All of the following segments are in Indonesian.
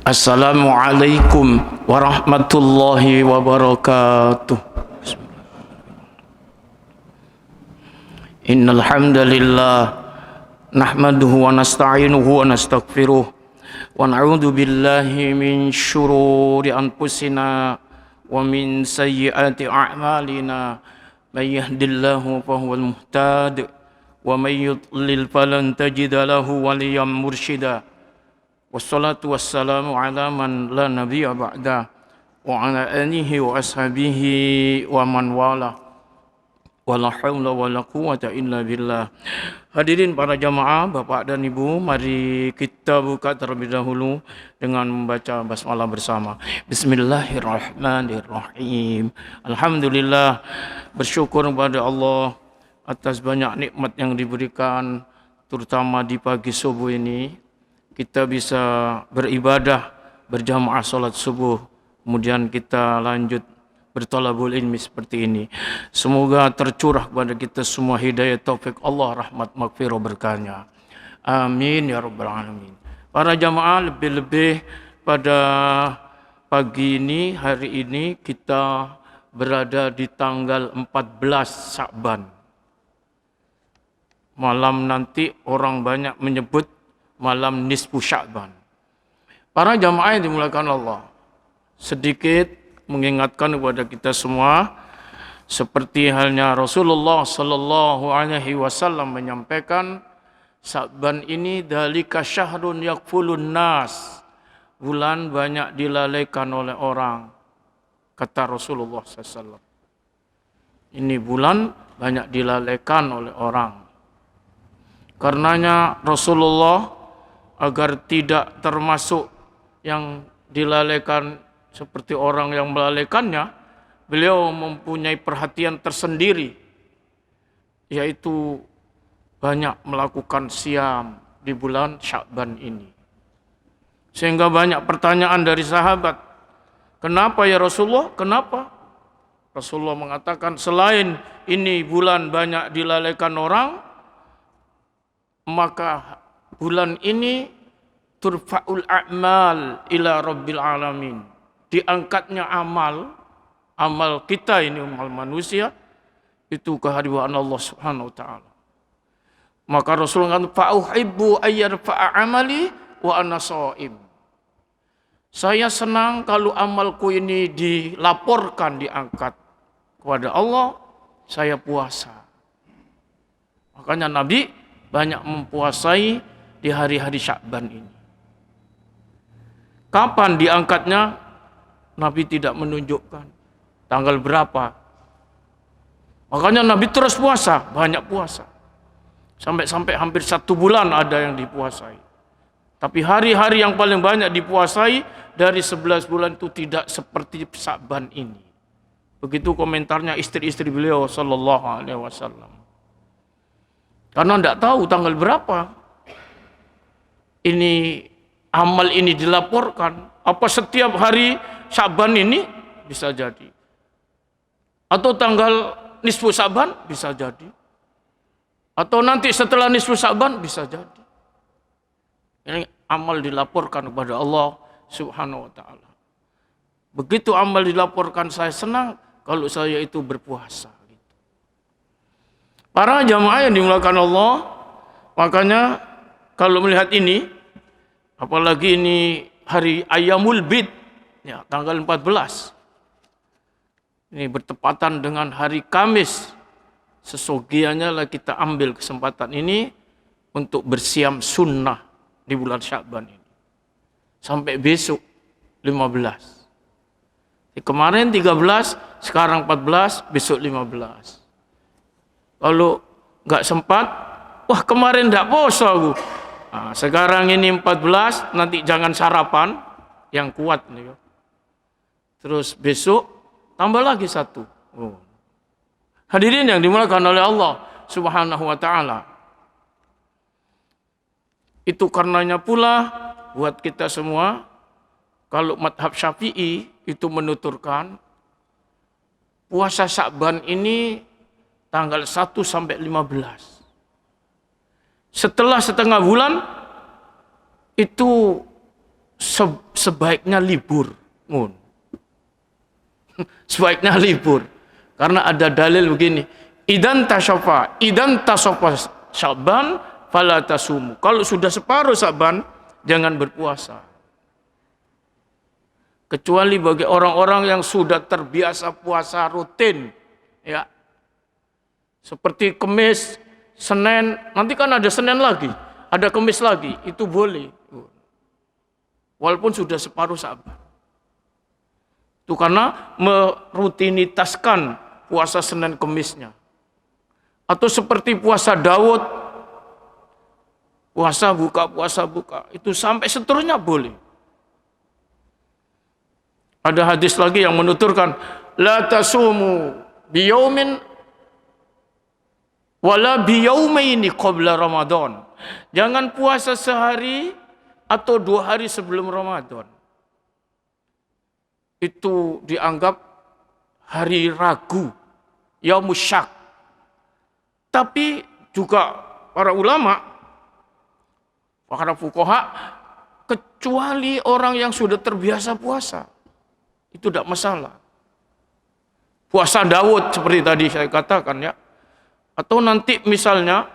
Assalamualaikum warahmatullahi wabarakatuh. Innal hamdalillah nahmaduhu wa nasta'inuhu wa nastaghfiruh wa na'udzu billahi min syururi anfusina wa min sayyiati a'malina. May yahdihillahu fahuwal muhtadi wa may yudlil falan tajida lahu waliyyan mursyida. Wassalatu wassalamu ala man la nabiyya ba'da wa ala alihi wa ashabihi wa man wala wala haula wala quwwata illa billah. Hadirin para jamaah, Bapak dan Ibu, mari kita buka terlebih dahulu dengan membaca basmalah bersama. Bismillahirrahmanirrahim. Alhamdulillah, bersyukur kepada Allah atas banyak nikmat yang diberikan, terutama di pagi subuh ini. Kita bisa beribadah berjamaah salat subuh, kemudian kita lanjut berthalabul ilmi seperti ini. Semoga tercurah kepada kita semua hidayah taufik Allah, rahmat maghfirah berkahnya. Amin ya rabbal alamin. Para jamaah, lebih-lebih pada pagi ini, hari ini kita berada di tanggal 14 Sya'ban. Malam nanti orang banyak menyebut malam nisfu Sya'ban. Para jamaah yang dimuliakan Allah, sedikit mengingatkan kepada kita semua, seperti halnya Rasulullah sallallahu alaihi wasallam menyampaikan, Sya'ban ini dzalika syahrun yakfulun nas, bulan banyak dilalaikan oleh orang, kata Rasulullah sallallahu alaihi wasallam. Ini bulan banyak dilalaikan oleh orang. Karenanya Rasulullah, agar tidak termasuk yang dilalaikan seperti orang yang melalaikannya, beliau mempunyai perhatian tersendiri, yaitu banyak melakukan siam di bulan Sya'ban ini. Sehingga banyak pertanyaan dari sahabat, kenapa ya Rasulullah, kenapa? Rasulullah mengatakan, selain ini bulan banyak dilalaikan orang, maka bulan ini turfa'ul a'mal ila rabbil alamin. Diangkatnya amal kita ini, amal manusia, itu kehadiran Allah subhanahu wa ta'ala. Maka Rasulullah kata, fa'uhibbu ayyarfa'a amali wa ana sha'im. Saya senang kalau amalku ini dilaporkan, diangkat kepada Allah, saya puasa. Makanya Nabi banyak mempuasai di hari-hari Sya'ban ini. Kapan diangkatnya? Nabi tidak menunjukkan tanggal berapa. Makanya Nabi terus puasa, banyak puasa. Sampai hampir 1 bulan ada yang dipuasai. Tapi hari-hari yang paling banyak dipuasai dari 11 bulan itu tidak seperti Sya'ban ini. Begitu komentarnya istri-istri beliau sallallahu alaihi wasallam. Karena tidak tahu tanggal berapa ini amal ini dilaporkan. Apa setiap hari Sya'ban ini? Bisa jadi. Atau tanggal nisfu Sya'ban? Bisa jadi. Atau nanti setelah nisfu Sya'ban? Bisa jadi. Ini amal dilaporkan kepada Allah subhanahu wa ta'ala. Begitu amal dilaporkan, saya senang kalau saya itu berpuasa. Para jamaah yang dimuliakan Allah, makanya kalau melihat ini, apalagi ini hari Ayyamul Bid, ya, tanggal 14. Ini bertepatan dengan hari Kamis. Sesogianya lah kita ambil kesempatan ini untuk bersiam sunnah di bulan Sya'ban ini. Sampai besok 15. Kemarin 13, sekarang 14, besok 15. Kalau nggak sempat, wah kemarin nggak puasa aku. Nah, sekarang ini 14, nanti jangan sarapan yang kuat nih. Terus besok tambah lagi 1. Oh. Hadirin yang dimuliakan oleh Allah subhanahu wa ta'ala. Itu karenanya pula buat kita semua, kalau madhab Syafi'i itu menuturkan puasa Sya'ban ini tanggal 1 sampai 15. Setelah setengah bulan itu sebaiknya libur. Sebaiknya libur. Karena ada dalil begini. Idan tasofa Sya'ban fala tasumu. Kalau sudah separuh Sya'ban, jangan berpuasa. Kecuali bagi orang-orang yang sudah terbiasa puasa rutin, ya. Seperti Kamis, Senin, nanti kan ada Senin lagi, ada Kamis lagi, itu boleh. Walaupun sudah separuh Sya'ban. Itu karena merutinitaskan puasa Senin Kamisnya. Atau seperti puasa Daud, puasa buka, itu sampai seterusnya boleh. Ada hadis lagi yang menuturkan, la tasumu biyaumin wala biyaumaini qabla Ramadan. Jangan puasa sehari atau 2 hari sebelum Ramadan. Itu dianggap hari ragu, yaumus syak. Tapi juga para ulama, para fuqaha, kecuali orang yang sudah terbiasa puasa, itu tidak masalah. Puasa Daud seperti tadi saya katakan, ya. Atau nanti misalnya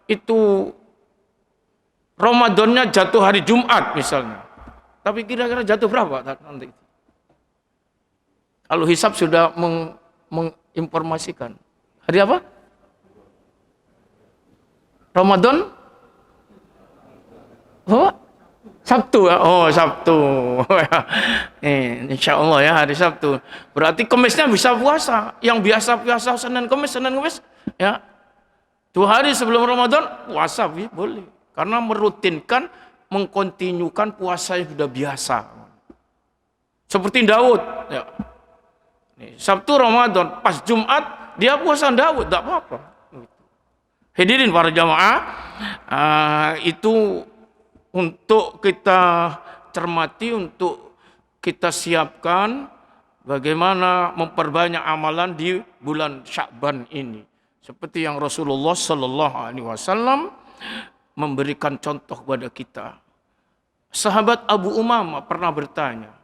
itu Ramadannya jatuh hari Jumat misalnya. Tapi kira-kira jatuh berapa nanti? Kalau hisab sudah menginformasikan. Hari apa? Ramadan? Oh, Sabtu ya? Oh, Sabtu. Insya Allah ya, hari Sabtu. Berarti Kamisnya bisa puasa. Yang biasa-biasa Senin Kamis, ya. 2 hari sebelum Ramadan, puasa boleh. Karena merutinkan, mengkontinukan puasa yang sudah biasa. Seperti Daud. Ya. Sabtu Ramadan, pas Jumat, dia puasa Daud, tidak apa-apa. Hadirin para jamaah, itu untuk kita cermati, untuk kita siapkan bagaimana memperbanyak amalan di bulan Sya'ban ini. Seperti yang Rasulullah Sallallahu Alaihi Wasallam memberikan contoh kepada kita. Sahabat Abu Umamah pernah bertanya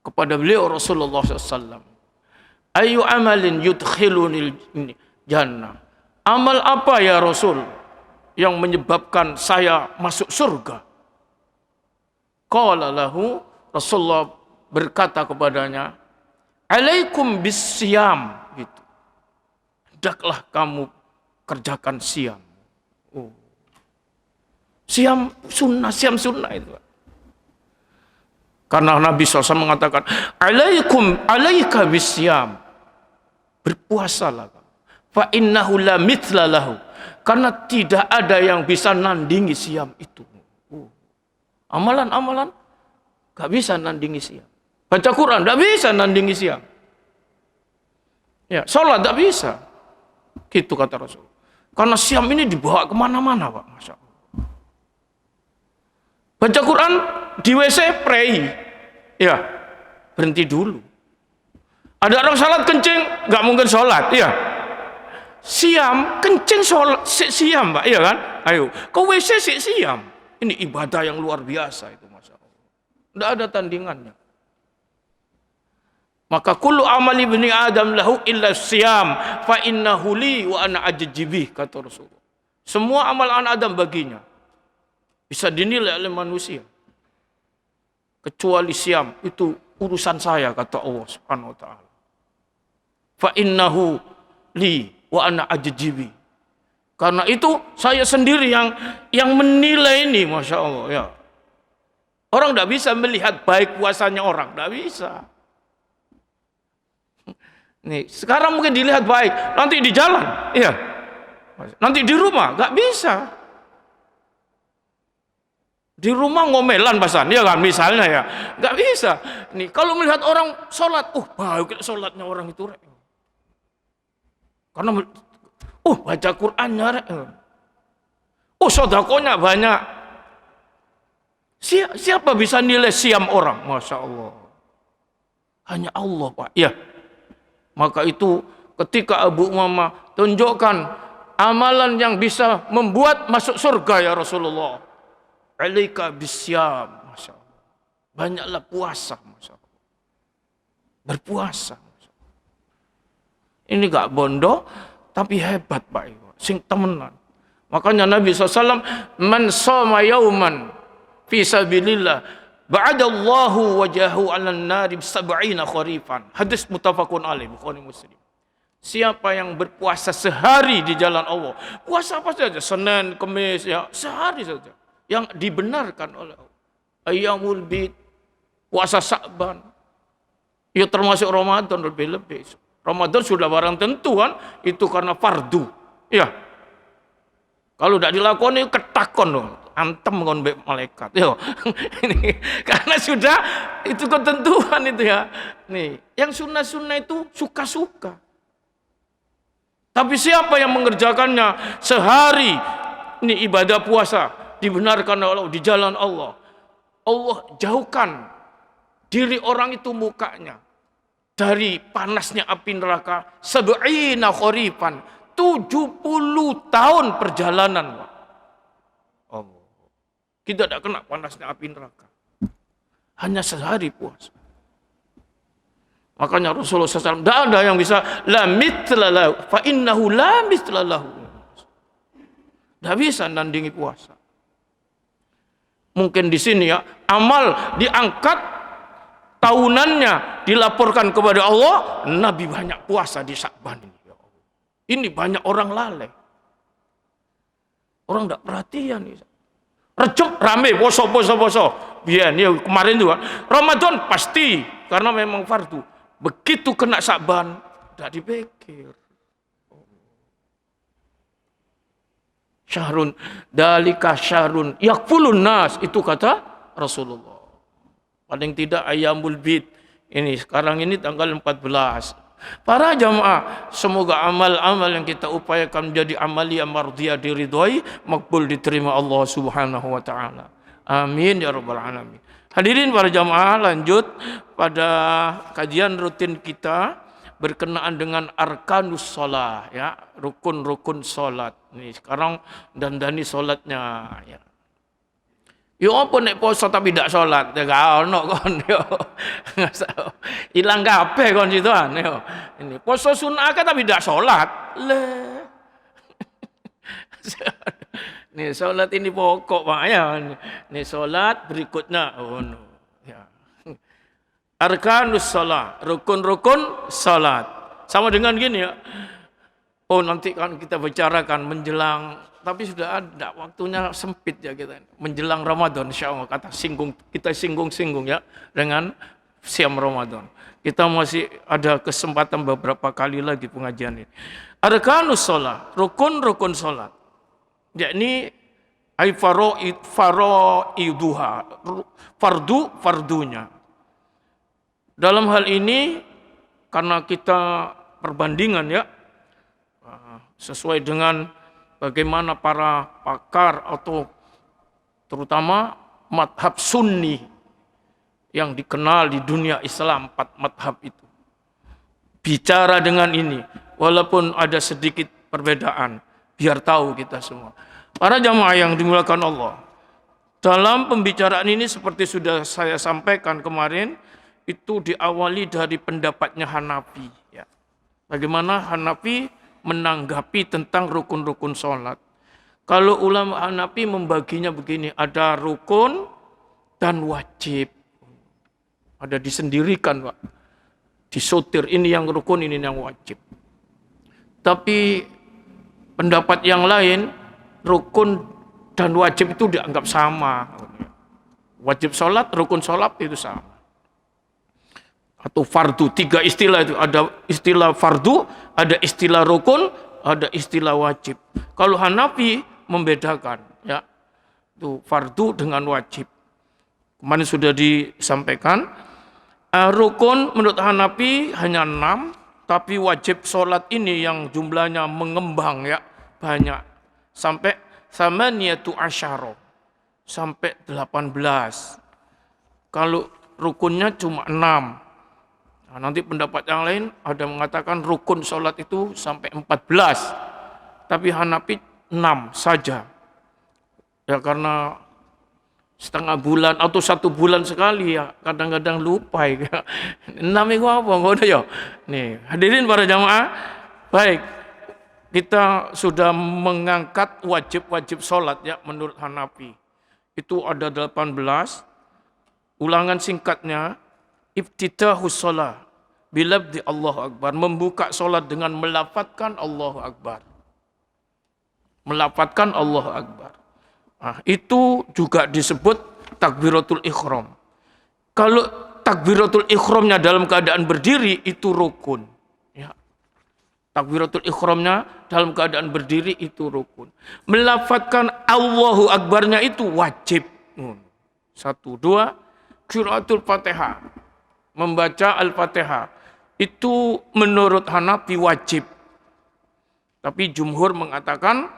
kepada beliau Rasulullah SAW, ayu amalin yudkhilunil jannah. Amal apa ya Rasul yang menyebabkan saya masuk surga? Qala lahu, Rasulullah berkata kepadanya, alaikum bisyam, gitu. Hendaklah kamu kerjakan siam. Oh. Siam sunnah itu. Karena Nabi SAW mengatakan, alaika bisyam. Berpuasalah. Fa innahu la mithla lahu. Karena tidak ada yang bisa nandingi siam itu. Amalan-amalan gak bisa nandingi siam. Baca Quran gak bisa nandingi siam. Ya, sholat gak bisa. Gitu kata Rasul. Karena siam ini dibawa kemana-mana, Pak. Masya Allah. Baca Quran di WC pray. Ya, berhenti dulu. Ada orang salat kencing, gak mungkin sholat. Ya. Siam, kencing sholat, siam, Pak. Iya kan? Ayo, ke WC siam. Ini ibadah yang luar biasa itu, Masya Allah. Tidak ada tandingannya. Maka kullu amali ibni Adam lahu illa siyam fa innahu li wa ana ajjibih, kata Rasulullah. Semua amal anak Adam baginya. Bisa dinilai oleh manusia. Kecuali siam, itu urusan saya, kata Allah Subhanahu wa taala. Fa innahu li wa ana ajjibih. Karena itu saya sendiri yang menilai ini, Masya Allah, ya. Orang tidak bisa melihat baik puasanya orang, tidak bisa. Nih, sekarang mungkin dilihat baik, nanti di jalan, iya. Nanti di rumah, nggak bisa. Di rumah ngomelan pasan, ya kan, misalnya ya, nggak bisa. Nih, kalau melihat orang sholat, baik sholatnya orang itu, karena baca Qurannya, sedekahnya banyak. Siapa bisa nilai siam orang? Masya Allah. Hanya Allah, Pak. Ya. Maka itu ketika Abu Umamah tunjukkan amalan yang bisa membuat masuk surga ya Rasulullah. Alaika bisyam. Masya Allah. Banyaklah puasa, Masya Allah. Berpuasa. Masya Allah. Ini gak bondo, tapi hebat Pak Ibu. Sing temenan. Makanya Nabi SAW, man shoma yauman fi sabilillah, ba'adallahu wajahu 'alan nari sab'ina kharifan. Hadis muttafaqun alaih, Bukhari Muslim. Siapa yang berpuasa sehari di jalan Allah, puasa apa saja, Senin, Kamis, ya, sehari saja, yang dibenarkan oleh Allah. Ayyamul bid, puasa Sa'ban, ya termasuk Ramadan lebih-lebih. Ramadan sudah barang tentu kan, itu karena fardu. Ya, kalau tidak dilakoni ketakon loh, antem kon malaikat. Yo, ini karena sudah itu ketentuan itu ya. Nih, yang sunnah-sunnah itu suka-suka. Tapi siapa yang mengerjakannya sehari, ini ibadah puasa dibenarkan oleh Allah di jalan Allah. Allah jauhkan diri orang itu mukanya dari panasnya api neraka sab'ina kharifan, 70 tahun perjalanan. Allah. Kita tidak kena panasnya api neraka. Hanya sehari puasa. Makanya Rasulullah SAW, tidak ada yang bisa la mithla lahu fa innahu la mithla lahu. Tidak bisa nandingi puasa. Mungkin di sini ya, amal diangkat, tahunannya dilaporkan kepada Allah, Nabi banyak puasa di Sya'ban ini. Ya Allah. Ini banyak orang lalai. Orang tidak perhatian. Rejab rame, poso. Biar ya, kemarin juga. Ramadan pasti, karena memang fardu. Begitu kena Sya'ban, tidak dipikir. Syahrun dalika syahrun yakfulun nas, itu kata Rasulullah. Paling tidak ayyamul bid. Ini sekarang ini tanggal 14. Para jamaah, semoga amal-amal yang kita upayakan menjadi amalia mardhiyah, diridhoi, makbul, diterima Allah Subhanahu wa taala. Amin ya rabbal alamin. Hadirin para jamaah, lanjut pada kajian rutin kita berkenaan dengan arkanus shalah, ya, rukun-rukun salat. Nih sekarang dandani salatnya, ya. Yo apa nek poso tapi ndak salat, ya gak ono kon yo. Ilang kabeh kon situan yo. Ini poso sunah tapi ndak salat. Lah. Nih salat ini pokok Pak ya. Nih salat berikutnya no. Ya. Arkanus shalah, rukun-rukun salat. Sama dengan gini ya. Oh nanti kan kita bicarakan menjelang, tapi sudah ada waktunya sempit ya kita. Menjelang Ramadan insyaallah kita singgung ya dengan siam Ramadan. Kita masih ada kesempatan beberapa kali lagi pengajian ini. Arkanus shalah, rukun-rukun salat. Yakni ai faraiduha, fardunya. Dalam hal ini karena kita perbandingan ya, sesuai dengan bagaimana para pakar atau terutama madhab sunni yang dikenal di dunia Islam, 4 madhab itu bicara dengan ini, walaupun ada sedikit perbedaan, biar tahu kita semua. Para jamaah yang dimuliakan Allah, dalam pembicaraan ini seperti sudah saya sampaikan kemarin, itu diawali dari pendapatnya Hanafi. Ya. Bagaimana Hanafi menanggapi tentang rukun-rukun sholat. Kalau ulama Hanafi membaginya begini, ada rukun dan wajib. Ada disendirikan, Pak. Disotir, ini yang rukun, ini yang wajib. Tapi pendapat yang lain, rukun dan wajib itu dianggap sama. Wajib sholat, rukun sholat itu sama. Atau fardu, 3 istilah itu, ada istilah fardu, ada istilah rukun, ada istilah wajib. Kalau Hanafi membedakan, ya, itu fardu dengan wajib. Kemarin sudah disampaikan, rukun menurut Hanafi hanya 6, tapi wajib sholat ini yang jumlahnya mengembang, ya, banyak, sampai samaniyatu asyara, sampai 18. Kalau rukunnya cuma 6. Nah, nanti pendapat yang lain ada mengatakan rukun sholat itu sampai 14. Tapi Hanafi 6 saja. Ya karena setengah bulan atau 1 bulan sekali ya, kadang-kadang lupa ya. Namanya apa ngono ya. Nih, hadirin para jamaah, baik. Kita sudah mengangkat wajib-wajib salat ya menurut Hanafi. Itu ada 18. Ulangan singkatnya, iftitahus shalah bilabdi Allahu Akbar, membuka salat dengan melafadzkan Allahu Akbar. Melafadzkan Allahu Akbar. Nah, itu juga disebut takbiratul ihram. Kalau takbiratul ihramnya dalam keadaan berdiri itu rukun. Ya. Takbiratul ihramnya dalam keadaan berdiri itu rukun. Melafadzkan Allahu Akbarnya itu wajib. 1, 2, qiraatul Fatihah. Membaca Al-Fatihah. Itu menurut Hanafi wajib. Tapi jumhur mengatakan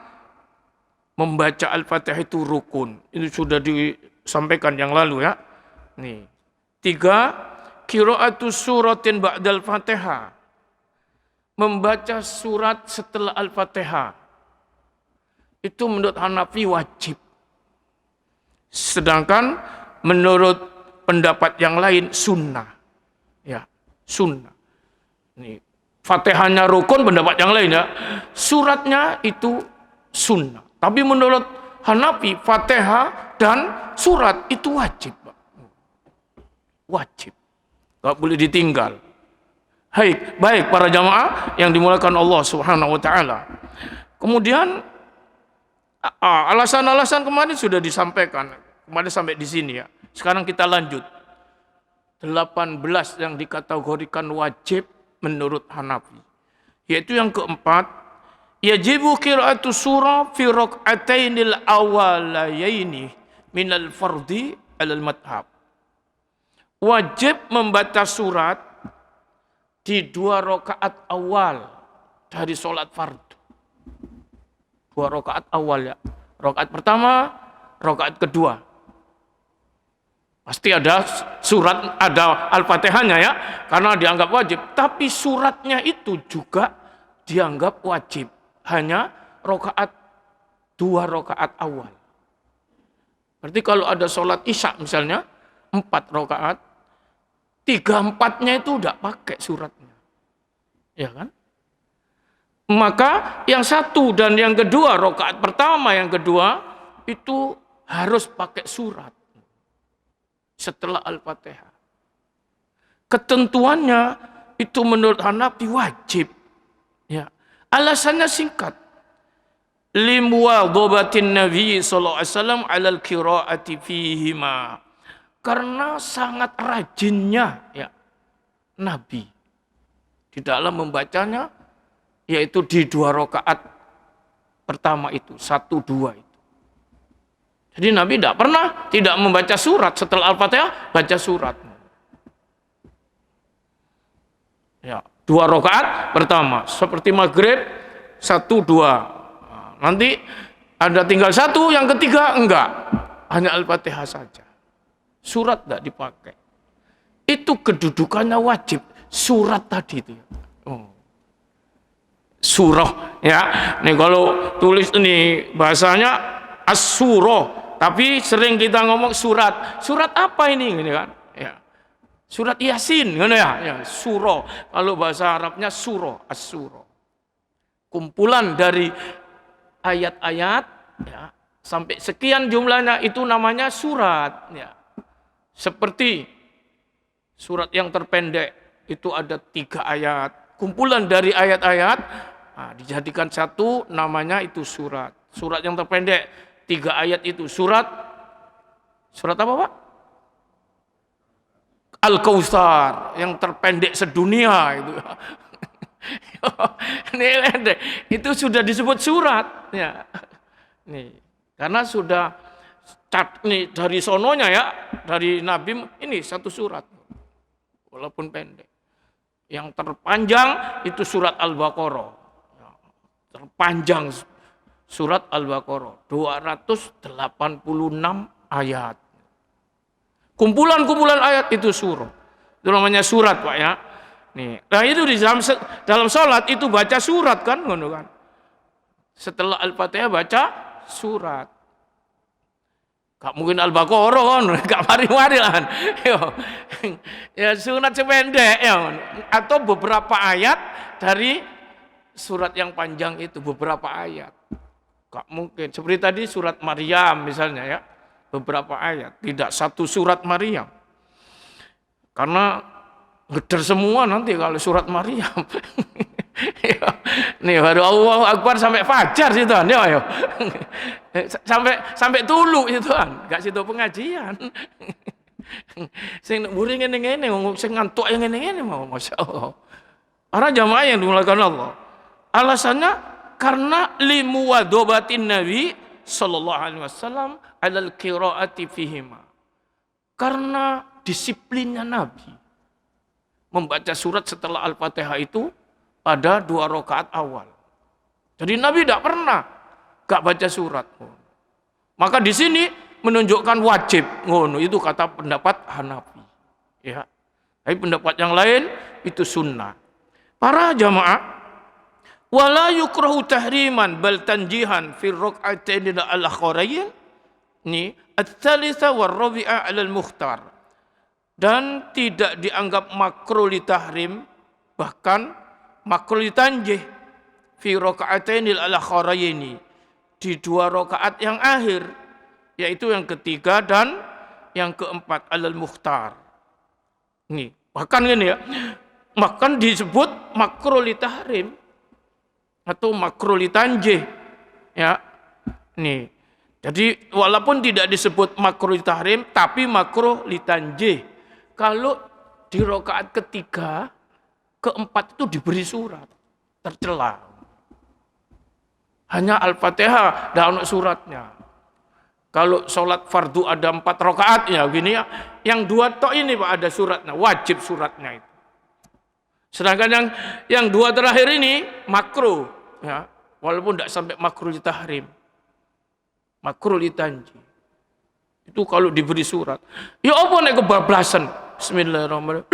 membaca Al-Fatihah itu rukun. Itu sudah disampaikan yang lalu ya. Nih. 3, qiraatus suratin ba'dal Fatihah. Membaca surat setelah Al-Fatihah. Itu menurut Hanafi wajib. Sedangkan menurut pendapat yang lain sunnah. Ya, sunnah. Nih, Fatihahnya rukun, pendapat yang lain ya. Suratnya itu sunnah. Tapi menurut Hanafi, Fatihah dan surat itu wajib. Wajib. Gak boleh ditinggal. Baik para jamaah yang dimuliakan Allah Subhanahu wa taala. Kemudian alasan-alasan kemarin sudah disampaikan. Kemarin sampai di sini ya. Sekarang kita lanjut. 18 yang dikategorikan wajib menurut Hanafi. Yaitu yang keempat, yajibu qira'atu surah fi rak'atainil awalayaini minal fardi alal madhab. Wajib membaca surat di 2 rakaat awal dari sholat fardu. 2 rakaat awal ya. Rakaat pertama, rakaat kedua. Pasti ada surat, ada Al-Fatihahnya ya, karena dianggap wajib. Tapi suratnya itu juga dianggap wajib. Hanya 2 rakaat awal. Berarti kalau ada sholat isya misalnya, 4 rakaat, 3/4-nya itu udah pakai suratnya. Ya kan? Maka yang 1 dan yang kedua, rakaat pertama, yang kedua, itu harus pakai surat. Setelah Al-Fatihah. Ketentuannya itu menurut Hanafi wajib. Ya. Alasannya singkat. Limuwadhabatin Nabi sallallahu alaihi wasallam 'alal qiraati fihima. Karena sangat rajinnya ya Nabi di dalam membacanya, yaitu di 2 rakaat pertama itu, 1, 2 itu. Jadi Nabi tidak membaca surat setelah Al-Fatihah, baca surat. Ya, 2 rakaat pertama seperti maghrib 1, 2. Nah, nanti ada tinggal 1, yang ketiga enggak, hanya Al-Fatihah saja. Surat enggak dipakai. Itu kedudukannya wajib. Surat tadi itu. Surah ya. Nih kalau tulis ini bahasanya as-surah, tapi sering kita ngomong surat. Surat apa ini kan? Ya. Surat Yasin, gitu ya. Ya, surah. Kalau bahasa Arabnya surah, as-surah. Kumpulan dari ayat-ayat, ya, sampai sekian jumlahnya itu namanya surat. Ya. Seperti surat yang terpendek itu ada 3 ayat. Kumpulan dari ayat-ayat, nah, dijadikan 1 namanya itu surat. Surat yang terpendek 3 ayat itu surat apa Pak? Al-Kautsar yang terpendek sedunia itu. Itu sudah disebut surat ya. Nih, karena sudah nih dari sononya ya, dari Nabi ini 1 surat. Walaupun pendek. Yang terpanjang itu surat Al-Baqarah. Terpanjang surat Al-Baqarah 286 ayat. Kumpulan-kumpulan ayat itu surah. Itu namanya surat, Pak ya. Nih, nah itu di dalam sholat itu baca surat kan, ngono kan. Setelah Al-Fatihah baca surat. Gak mungkin Al-Baqarah kan, gak mari-mari lah. Ya sunat sependek ya. Atau beberapa ayat dari surat yang panjang itu, beberapa ayat. Gak mungkin. Seperti tadi surat Maryam misalnya ya. Beberapa ayat, tidak satu surat Maryam. Karena geder semua nanti kalau surat Maryam. Nih baru Allahu Akbar sampai fajar situ kan ya. sampai tulu itu kan, gak situ pengajian. Sing mburi ngene-ngene sing ngantuk yang ngene-ngene mau masyaallah. Para jamaah yang dimuliakan Allah. Alasannya karena limuwadobatin Nabi sallallahu alaihi wasallam alal qiraati fihima. Karena disiplinnya Nabi membaca surat setelah Al-Fatihah itu pada 2 rakaat awal. Jadi Nabi tidak pernah gak baca surat. Maka di sini menunjukkan wajib. Itu kata pendapat Hanafi. Ya. Tapi pendapat yang lain itu sunnah. Para jamaah, wala yukrahu tahriman bal tanjihan fi rak'atain al-akhirain. Ini ats-tsalitsah war rabi'ah 'ala al-mukhtar. Dan tidak dianggap makruh li tahrim, bahkan makruh ditanjih fi raka'atainil al-akhiraini, di 2 rakaat yang akhir, yaitu yang ketiga dan yang keempat alal mukhtar. Nih, bahkan ini ya, bahkan disebut makruh li tahrim atau makruh li tanjih. Ya. Nih. Jadi walaupun tidak disebut makruh li tahrim tapi makruh li tanjih. Kalau di rakaat ketiga, keempat itu diberi surat, tercela. Hanya Al-Fatihah dan suratnya. Kalau sholat fardu ada 4 rakaat ya gini ya, yang 2 tok ini Pak ada suratnya, wajib suratnya itu. Sedangkan yang 2 terakhir ini makruh ya, walaupun tidak sampai makruh ditahrim. Makruh ditanji. Itu kalau diberi surat. Ya apa nek kebablasan? Bismillahirrahmanirrahim.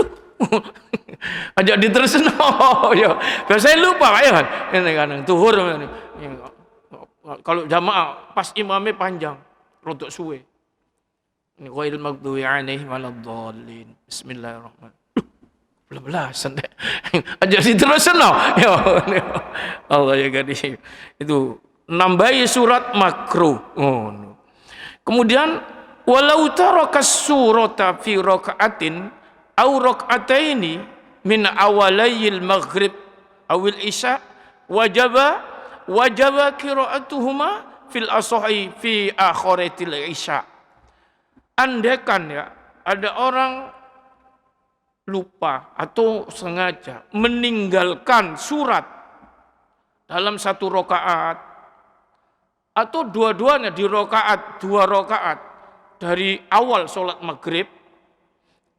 Ajak diterusin. Oh ya. Biasanya lupa ya kan. Ini kadang zuhur ini. Kalau jamaah pas imamnya panjang, rodok suwe. Ini ghairil maghdubi alaihim waladdallin. Bismillahirrahmanirrahim. Belabelasan deh. Ajak diterusin ya. Allah ya gadis. Itu nambahi surat makruh. Kemudian walau tarakas surata fi raka'atin aw raka'ataini min awalayil maghrib awil isya wajaba qira'atuhuma fil asahi fi akhiratil isya. Andaikan ya ada orang lupa atau sengaja meninggalkan surat dalam 1 rakaat atau dua-duanya di 2 rakaat dari awal sholat maghrib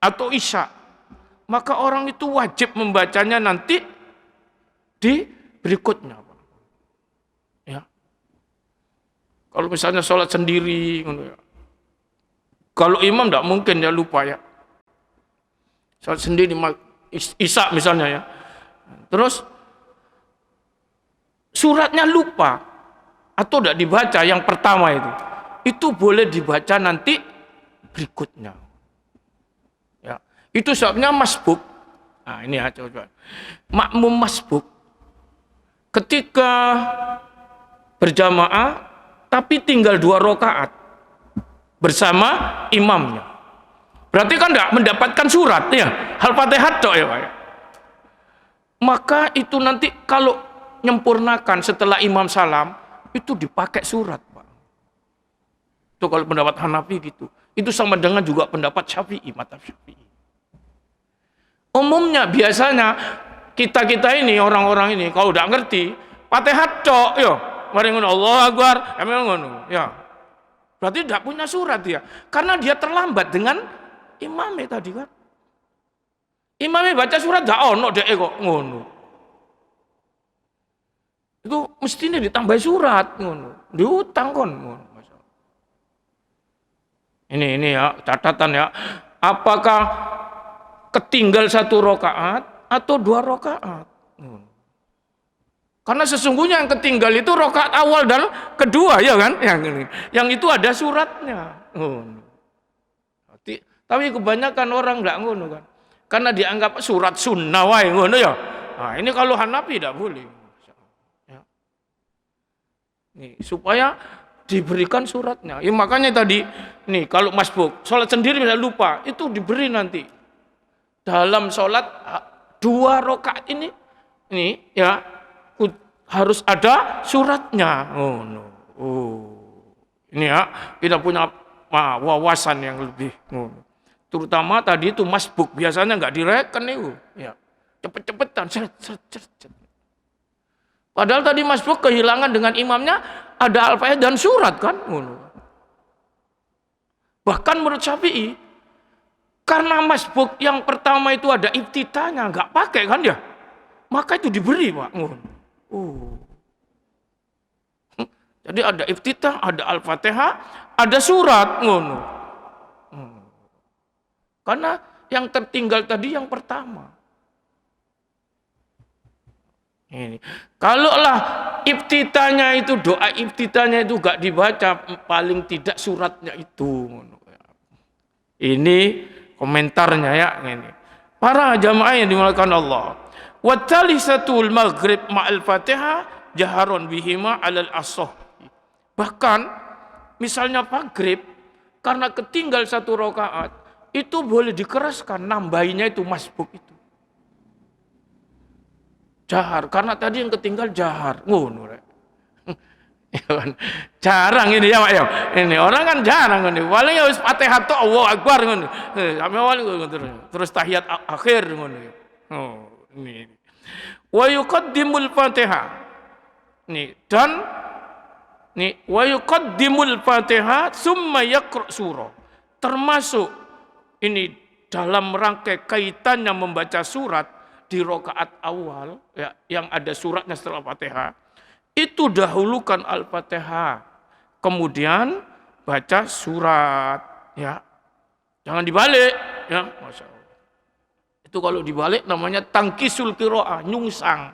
atau isya, maka orang itu wajib membacanya nanti di berikutnya. Ya. Kalau misalnya sholat sendiri, kalau imam tidak mungkin ya lupa ya. Sholat sendiri isya misalnya ya. Terus suratnya lupa atau tidak dibaca yang pertama itu boleh dibaca nanti berikutnya. Ya, itu sebabnya masbuk. Nah, ini ya coba. Makmum masbuk ketika berjamaah tapi tinggal 2 rakaat bersama imamnya. Berarti kan enggak mendapatkan surat ya. Al-Fatihah tok ya, Pak. Maka itu nanti kalau nyempurnakan setelah imam salam itu dipakai surat, Pak. Itu kalau pendapat Hanafi gitu. Itu sama dengan juga pendapat Syafi'i, mazhab Syafi'i. Umumnya biasanya kita ini orang-orang ini kalau udah ngerti Fatihah tok yo, mari ngono Allahu Akbar, emang ngono. Ya. Berarti tidak punya surat dia. Karena dia terlambat dengan imamnya tadi kan. Imamnya baca surat enggak ono dek kok ngono. Itu mestinya ditambah surat ngono. Diutang kon ngono. Ini ya catatan ya. Apakah ketinggal 1 rakaat atau 2 rakaat? Karena sesungguhnya yang ketinggal itu rakaat awal dan kedua, ya kan? Yang itu ada suratnya. Tapi kebanyakan orang enggak ngono kan. Karena dianggap surat sunnah wae ngono ya. Nah, ini kalau Hanafi tidak boleh. Ya. Nih, supaya diberikan suratnya. Ya, makanya tadi nih kalau masbuk, sholat sendiri misalnya lupa, itu diberi nanti. Dalam sholat 2 rakaat ini ya harus ada suratnya. Ini ya kita punya wawasan yang lebih. Terutama tadi itu masbuk biasanya nggak direken itu, ya cepet-cepetan. Padahal tadi masbuk kehilangan dengan imamnya ada al-fatihah dan surat kan. Bahkan menurut Syafi'i, karena masbuk yang pertama itu ada iftitahnya nggak pakai kan ya, maka itu diberi Pak. Jadi ada iftitah, ada al-fatihah, ada surat ngono. Karena yang tertinggal tadi yang pertama. Ini. Kalaulah iftitahnya itu, doa iftitahnya itu gak dibaca, paling tidak suratnya itu. Ini komentarnya ya. Ini. Para jamaah yang dimuliakan Allah. Wa thalithatul maghrib ma'al fatihah jaharun bihima alal asah. Bahkan misalnya maghrib karena ketinggal 1 rakaat itu boleh dikeraskan, nambahinya itu masbuk itu. Jahar, karena tadi yang ketinggal jahar. Ngono rek. Jarang ini ya Pak ya. Ini orang kan jarang ini. Paling ya wis Fatihah tok Allahu Akbar ngono. Sampai awal terus tahiyat akhir ngono. Oh, ini. Wa yuqaddimul Fatihah. Nih, dan nih wa yuqaddimul Fatihah summa yaqra surah. Termasuk ini dalam rangkai kaitannya membaca surat di rakaat awal ya, yang ada suratnya setelah Fatihah, itu dahulukan Al-Fatihah, kemudian baca surat ya. Jangan dibalik ya, Masya Allah. Itu kalau dibalik namanya tangkisul qiraah, nyungsang.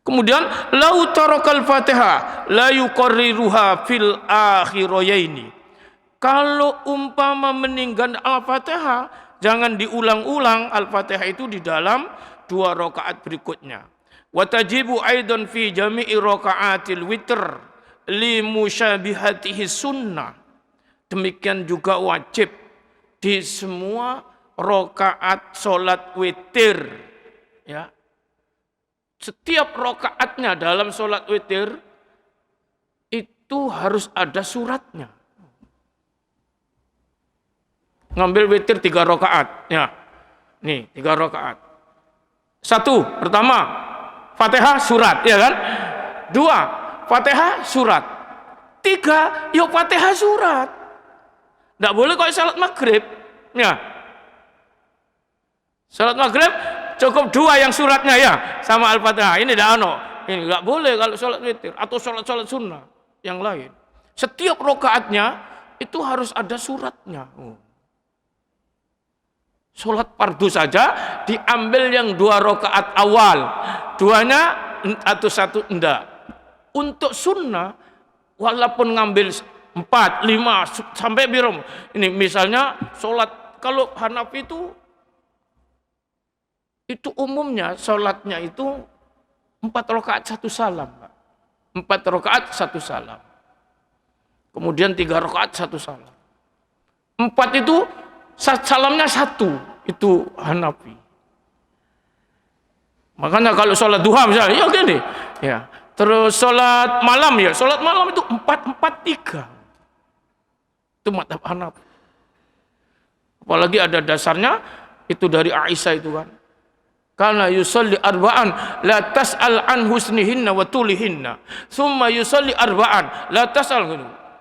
Kemudian lau tarakal Fatihah la yuqarriruha fil akhirayaini. Kalau umpama meninggal Al-Fatihah, jangan diulang-ulang Al-Fatihah itu di dalam 2 rakaat berikutnya. Wa tajibu aidan fi jami'i rakaatil witr li musyabihatihi sunnah. Demikian juga wajib di semua rakaat salat witir. Ya. Setiap rakaatnya dalam salat witir itu harus ada suratnya. Ngambil witir 3 rakaat ya. Nih 3 rakaat. 1, pertama Fatihah surat ya kan. 2, Fatihah surat. 3, yuk Fatihah surat. Enggak boleh kalau salat maghrib ya. Salat maghrib cukup 2 yang suratnya ya sama Al-Fatihah. Ini enggak ono. Ini enggak boleh kalau salat witir atau salat sunnah yang lain. Setiap rakaatnya itu harus ada suratnya. Sholat fardu saja diambil yang 2 rakaat awal, 2-nya atau 1 enggak. Untuk sunnah walaupun ngambil 4, 5 sampai birom. Ini misalnya sholat kalau Hanafi itu umumnya sholatnya itu 4 rakaat 1 salam, Pak. 4 rakaat 1 salam. Kemudian 3 rakaat 1 salam. 4 itu salamnya 1. Itu Hanafi. Makanya kalau sholat duha misalnya, ya gini, ya. Terus sholat malam ya, sholat malam itu 4-4-3. Itu mazhab Hanafi. Apalagi ada dasarnya itu dari Aisyah itu kan. Karena yusalli arba'an la tas'al an husnihinna wa tulihinna. Summa yusalli arba'an la tas'al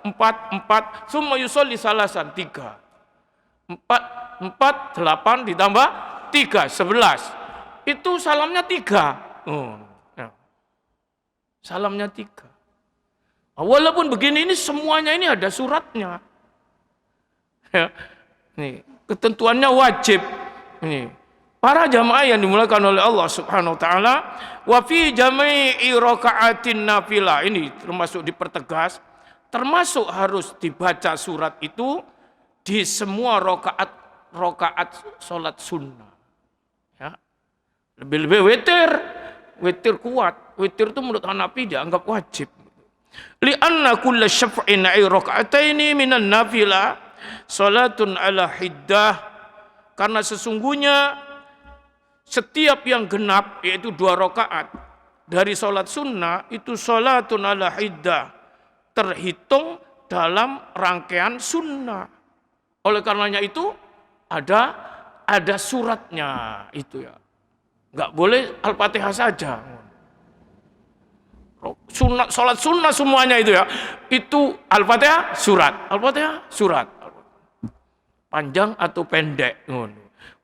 4 summa yusalli salasan 3. 4, 8 ditambah 3, 11. Itu salamnya 3. Ya. Salamnya 3. Walaupun begini ini semuanya ini ada suratnya. Ya. Nih, ketentuannya wajib. Ini. Para jamaah yang dimuliakan oleh Allah Subhanahu wa taala, wa fi jami'i raka'atin nafilah, ini termasuk dipertegas, termasuk harus dibaca surat itu di semua rakaat salat sunnah. Ya. Lebih-lebih witir kuat. Witir itu menurut Hanafi dianggap wajib. Li'anna kulla syaf'in ay raka'ataini minan nafilah salatun ala hiddah, karena sesungguhnya setiap yang genap, yaitu 2 rakaat dari sholat sunnah, itu sholatun ala hiddah, terhitung dalam rangkaian sunnah. Oleh karenanya itu ada suratnya itu ya. Enggak boleh Al-Fatihah saja. Sunnah, sholat sunnah semuanya itu ya. Itu Al-Fatihah surat, Al-Fatihah surat. Panjang atau pendek.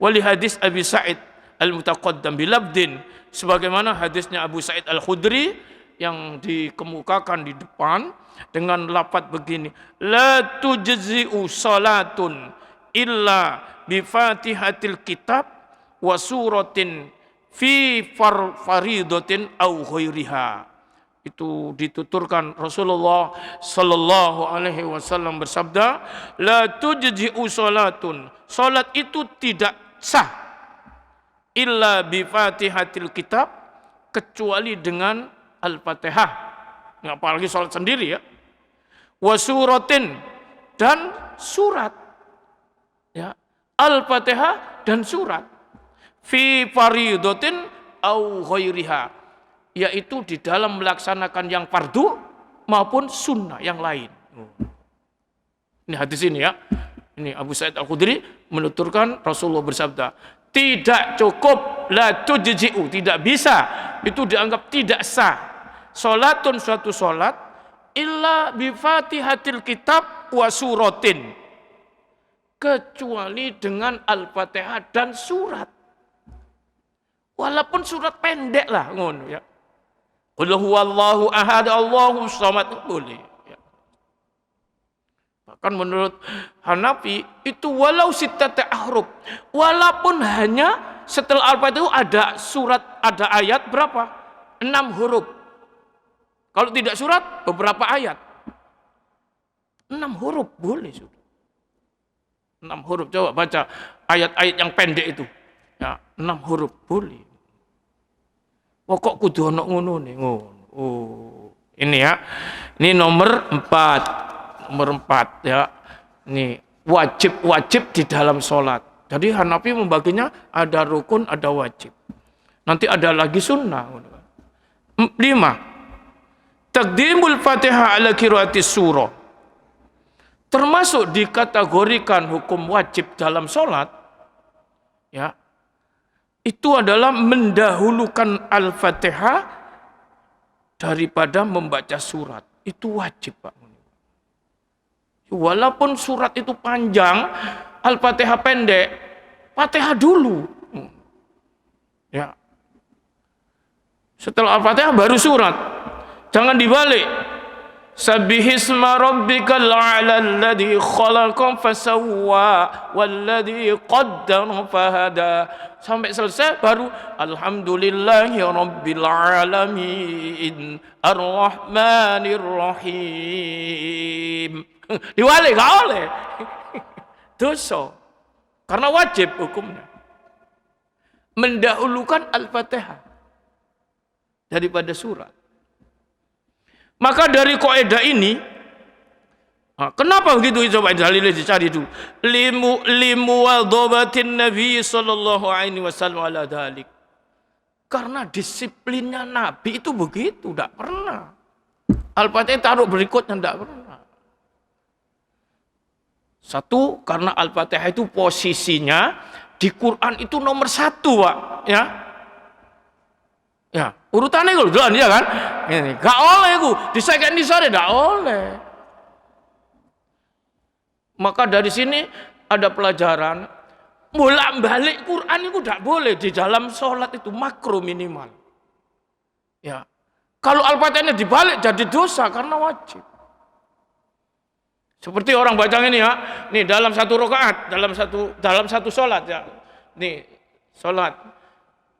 Wali hadis Abi Sa'id Al-Mutaqaddam bilabdin, sebagaimana hadisnya Abu Sa'id Al-Khudri yang dikemukakan di depan dengan lafaz begini, la tujzi'u salatun illa bi fatihatil kitab wa suratin fi faridatin au ghairiha. Itu dituturkan Rasulullah sallallahu alaihi wasallam bersabda, la tujzi'u salatun, salat itu tidak sah illa bi fatihatil kitab, kecuali dengan Al-Fatihah. Apalagi salat sendiri ya. Wa suratin, dan surat. Ya. Al-Fatihah dan surat. Fi faridatin au ghairiha, yaitu di dalam melaksanakan yang fardu maupun sunnah yang lain. Ini hadis ini ya. Ini Abu Sa'id Al-Khudri menuturkan Rasulullah bersabda, tidak cukup, la tujzi'u, tidak bisa, itu dianggap tidak sah. Salatun, suatu salat, illa bi fatihatil kitab wa suratin, kecuali dengan Al-Fatihah dan surat. Walaupun surat pendek lah, ngono ya. Qul huwallahu ahad, Allahu samad, boleh. Ya. Bahkan menurut Hanafi itu walau sittata ahruf, walaupun hanya setelah Al-Fatihah itu ada surat, ada ayat berapa? 6 huruf. Kalau tidak surat, beberapa ayat. 6 huruf boleh sudah. 6 huruf, coba baca ayat-ayat yang pendek itu. Ya, 6 huruf boleh. Pokok kudu ana ngono nih, ngono. Oh, ini ya. Ini nomor 4. Nomor 4 ya. Ini wajib di dalam sholat. Jadi Hanafi membaginya ada rukun, ada wajib. Nanti ada lagi sunnah. 5. Taqdimul Fatihah ala qiraati surah. Termasuk dikategorikan hukum wajib dalam sholat. Ya. Itu adalah mendahulukan Al-Fatihah daripada membaca surat. Itu wajib, Pak. Walaupun surat itu panjang, Al-Fatihah pendek, Fatihah dulu. Ya. Setelah Al-Fatihah baru surat. Jangan dibalik. Sabbihisma rabbikal a'la alladhi khalaqa fasawwa walladhi qaddara fahada. Sampai selesai baru alhamdulillahi rabbil alamin arrahmanir rahim. Diwali gak oleh. Dosa. Karena wajib hukumnya. Mendahulukan Al-Fatihah daripada surat. Maka dari kaidah ini, kenapa begitu? Coba dalilnya dicari dulu. Limu wadhabatin Nabi sallallahu alaihi wasallam ala dzalik. Karena disiplinnya Nabi itu begitu, tidak pernah. Al-Fatihah taruh berikutnya, tidak pernah. Satu, karena Al-Fatihah itu posisinya di Quran itu nomor 1, Pak, ya. Ya, urutannya kalau duluan ya kan? Ini gak oleh ku, disegani sore gak oleh. Maka dari sini ada pelajaran, bolak-balik Quran itu gak boleh di dalam sholat, itu makruh minimal. Ya, kalau Al-Fatihahnya dibalik jadi dosa karena wajib. Seperti orang baca ini ya, nih dalam satu rakaat, dalam satu sholat ya, nih salat.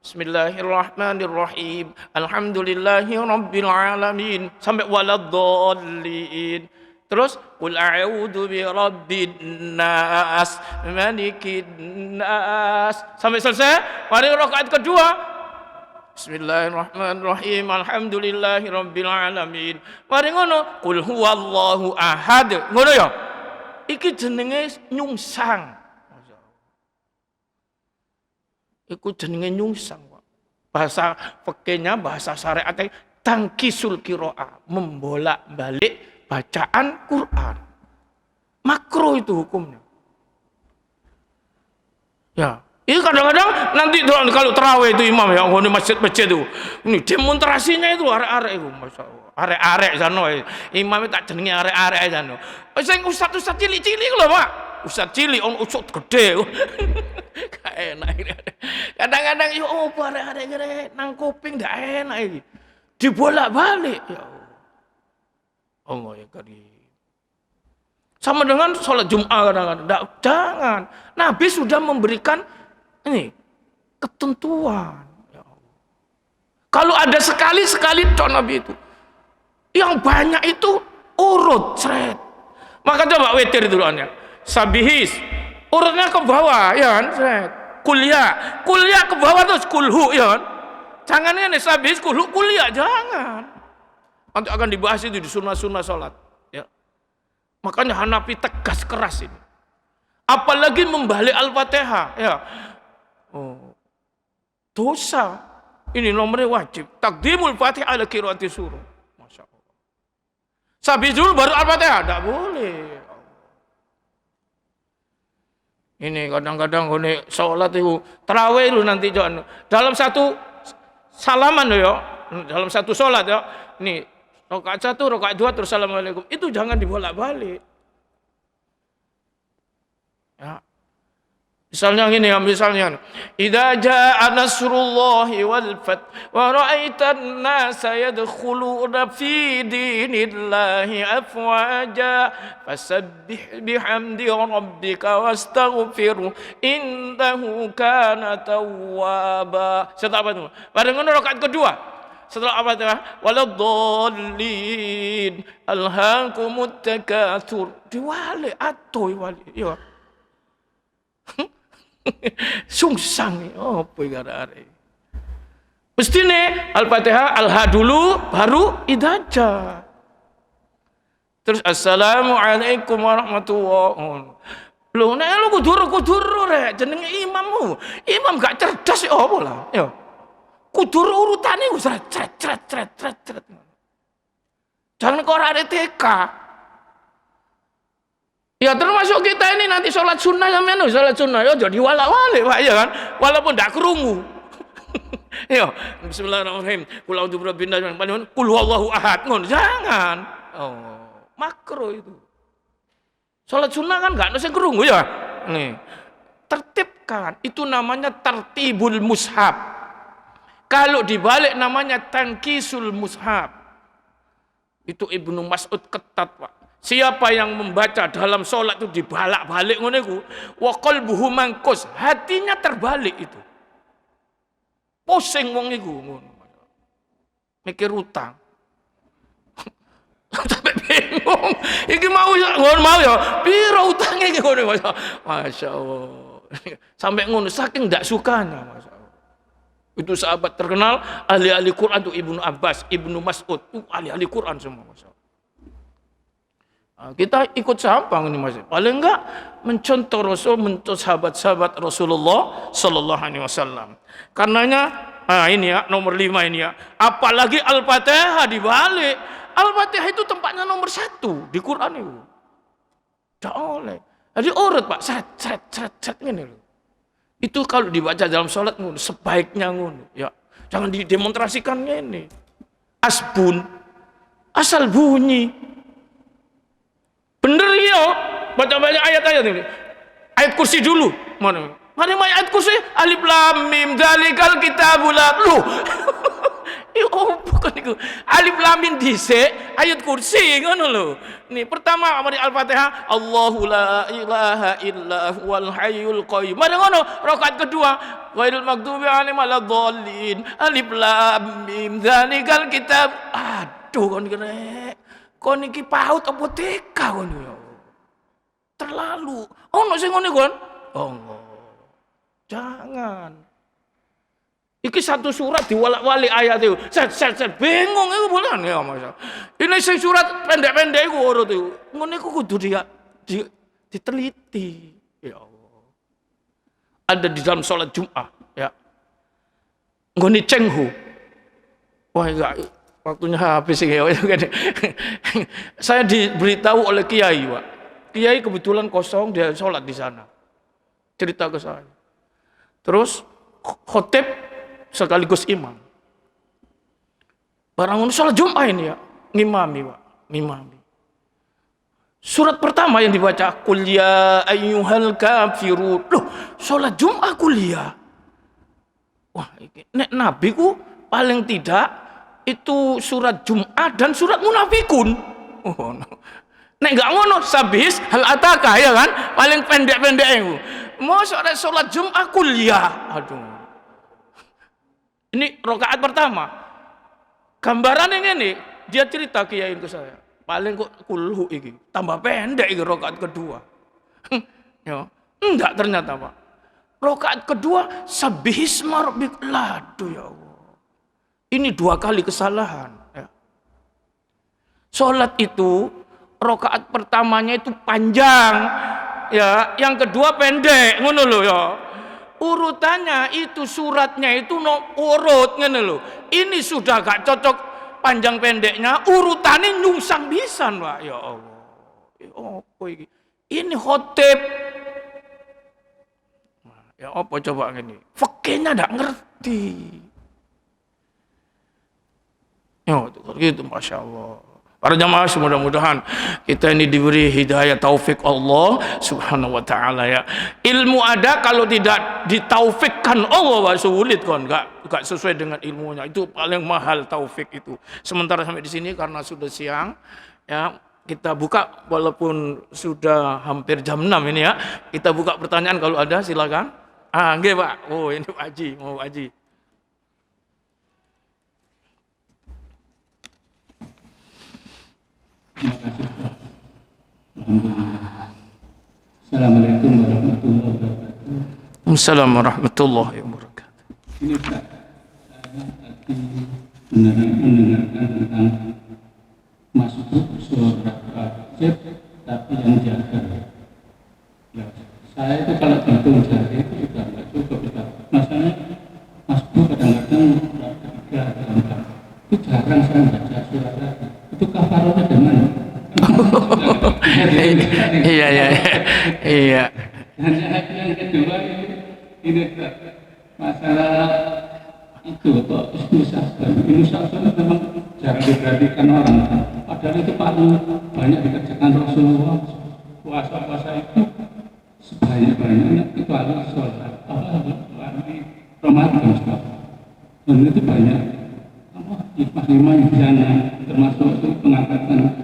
Bismillahirrahmanirrahim. Alhamdulillahi rabbil alamin sampai waladdallin. Terus qul a'udzu birabbin nas malikin nas sampai selesai. Mari rakaat kedua. Bismillahirrahmanirrahim. Alhamdulillahi rabbil alamin. Mari ngono qul huwallahu ahad. Ngono ya. Iki jenenge nyungsang. Iku jenenge nyungsang. Bahasa fikihnya, bahasa syariatnya tangkisul qiraah, membolak-balik bacaan Quran. Makruh itu hukumnya. Ya, ini kadang-kadang nanti kalau tarawih itu imam ya, di masjid-masjid itu, ini demonstrasinya itu arek-arek itu, masyaallah. Arek-arek jano, imamnya tak jenenge arek-arek jano. Sing ustaz-ustaz cilik-cilik lho, Pak. Ustaz cilik, ustaz gede. Gak enak. Kadang-kadang yo arek-arek nang kuping gak enak iki. Dibolak-balik ya. Allah ya karim. Sama dengan sholat Jum'ah kadang-kadang. Jangan. Nabi sudah memberikan ini ketentuan. Ya Allah. Kalau ada sekali-sekali toh Nabi itu. Yang banyak itu urut seret. Maka coba witir itu doanya. Sabihis. Urutnya ke bawah ya kan seret. Kuliah ke bawah terus kulhu ya kan. Jangan ini sabihis kulhu kuliah jangan. Nanti akan dibahas itu di sunnah-sunnah sholat. Ya. Makanya Hanafi tegas keras ini. Apalagi membalik Al-Fatihah. Ya. Oh. Dosa. Ini nomornya wajib. Takdimul Fatihah ala qiraati surah. Masya Allah. Sabih dulu baru Al-Fatihah. Tidak boleh. Ini kadang-kadang sholat itu. Tarawih itu nanti. Dalam satu salaman ya. Dalam satu sholat ya. Ini. Rakaat 1, rakaat 2 terus assalamualaikum. Itu jangan dibolak-balik. Ya. Misalnya gini ya, misalnya idza jaa nasrullahi wal fath wa ra'aitan nasa yadkhuluna fi dinillahi afwaja fasabbih bihamdi rabbika wastaghfirhu innahu kana tawwaba. Setelah apa itu? Pada ngono rakaat kedua. Setelah apa itu? Waladdallin alhaakumut takatsur. Diwali atau wali. Ya. Sungsang. Oh, apa gara-gara. Mestine Al-Fatihah alha dulu baru idaja. Terus assalamualaikum warahmatullahi wabarakatuh. Loh, nek lu kudur rek jenenge imammu. Imam gak cerdas ya apa lah. Ya. Kudur urutane wis cret. Jangan kok ora ada TK. Ya termasuk kita ini nanti sholat sunnah sampean sholat sunnah ya jadi wala-wali Pak ya kan. Walaupun ndak krungu. Ya, bismillahirrahmanirrahim. Qul a'udzu birabbin nas qul huwallahu ahad. Jangan. Oh, makruh itu. Sholat sunnah kan enggak ono sing krungu ya. Nih. Tertibkan. Itu namanya tartibul mushaf. Kalau dibalik namanya tankisul mushaf. Itu Ibnu Mas'ud ketat, Pak. Siapa yang membaca dalam sholat itu dibalak-balik ngono iku, wa qalbuhu mankus, hatinya terbalik itu. Pusing wong iku ngono. Mikir utang. Sampai bingung. Iki mau ya, piro utange iki ngono. Masyaallah. Sampai ngono saking ndak sukanya, Mas. Itu sahabat terkenal, ahli-ahli Quran itu Ibnu Abbas, Ibnu Mas'ud, itu ahli-ahli Quran semua. Nah, kita ikut siapa ini Mas? Paling enggak mencontoh Rasul, mencontoh sahabat-sahabat Rasulullah Sallallahu Alaihi Wasallam. Karenanya, ini ya nomor 5 ini ya. Apalagi Al-Fatihah dibalik. Al-Fatihah itu tempatnya nomor 1 di Quran itu. Tidak oleh. Jadi urut Pak, seret ini loh. Itu kalau dibaca dalam sholat ngono, sebaiknya ngono, ya. Jangan didemonstrasikannya ini. Asbun, asal bunyi. Bener ya, baca banyak ayat-ayat ini. Ayat kursi dulu, mana ayat kursi? Alif lam mim, dzalikal kitabul la. Loh. Ini apa kan niku. Alif lam mim dhisik, ayat kursi ngono lho. Nih pertama mari Al-Fatihah, Allahu la ilaha illa huwal hayyul qayyum. Mari ngono, rakaat kedua, ghairil maghdubi 'alaihim waladdallin. Alif lam mim dzalikal kitab. Aduh kon iki rek. Kon iki paut apa TK kon ya. Terlalu. Ono sing ngene kon. Oh. Jangan. Iki satu surat diwalak-walik ayat itu. Set bingung iku bulan ya Mas. Ini sing surat pendek-pendek iku urut iku. Ngono iku kudu diteliti. Ya Allah. Ada di dalam sholat Jumat ya. Nggone cenghu. Wah enggak waktunya habis ya. Saya diberitahu oleh kiai, Pak. Kiai kebetulan kosong dia sholat di sana. Cerita ke saya. Terus khotib sekaligus imam. Barang sholat Jumat ini ya, ngimami Pak, ngimami. Surat pertama yang dibaca, Qul ya ayyuhal kafirun. Loh, sholat Jumat kuliah. Wah, nek Nabi ku paling tidak itu surat Jumat dan surat Munafikun. Oh, no. Nek enggak ngono sabis hal ataka ya kan, paling pendek-pendek itu. Mau sholat Jumat kuliah. Aduh. Ini rakaat pertama. Gambaran yang ini, dia cerita kiai ke saya. Paling kok kulhu iki, tambah pendek iki rakaat kedua. Ya, enggak ternyata, Pak. Rakaat kedua sabbihisma rabbik. Aduh ya Allah. Ini 2 kali kesalahan, ya. Salat itu rakaat pertamanya itu panjang, ya, yang kedua pendek, ngono lho ya. Urutannya itu suratnya itu urut ngene lho. Ini sudah gak cocok panjang pendeknya, urutannya nyungsang pisan, Pak. Ya Allah. Ya apa iki? Ini khotib. Ya apa coba ngene? Fikihnya ndak ngerti. Ya gitu Masya Allah. Para jamaah mudah-mudahan kita ini diberi hidayah taufik Allah subhanahu wa ta'ala ya. Ilmu ada kalau tidak ditaufikkan Allah sulit kan, enggak sesuai dengan ilmunya. Itu paling mahal taufik itu. Sementara sampai di sini karena sudah siang ya, kita buka walaupun sudah hampir jam 6 ini ya. Kita buka pertanyaan kalau ada silakan. Nggih Pak. Oh, ini Pak Haji, mau Pak Haji. Terima kasih. Assalamualaikum warahmatullahi wabarakatuh. Assalamualaikum warahmatullahi wabarakatuh. Ini Pak, saya tadi mendengarkan tentang masuk surat wajib tapi yang jaga. Ya, saya itu kalau hitung jari itu juga nggak cukup. Masalahnya masuk kadang-kadang surat ketiga atau keempat. Itu jarang saya baca surat lagi. Itu kafarnya dengan iya. Dan yang kedua ini masalah itu kok istighfar memang jarang diperhatikan orang. Padahal itu paling banyak dikerjakan Rasulullah. Puasa itu sebanyak-banyaknya itu adalah sholat. Ramadan dan itu banyak hikmah yang di sana, termasuk itu pengangkatan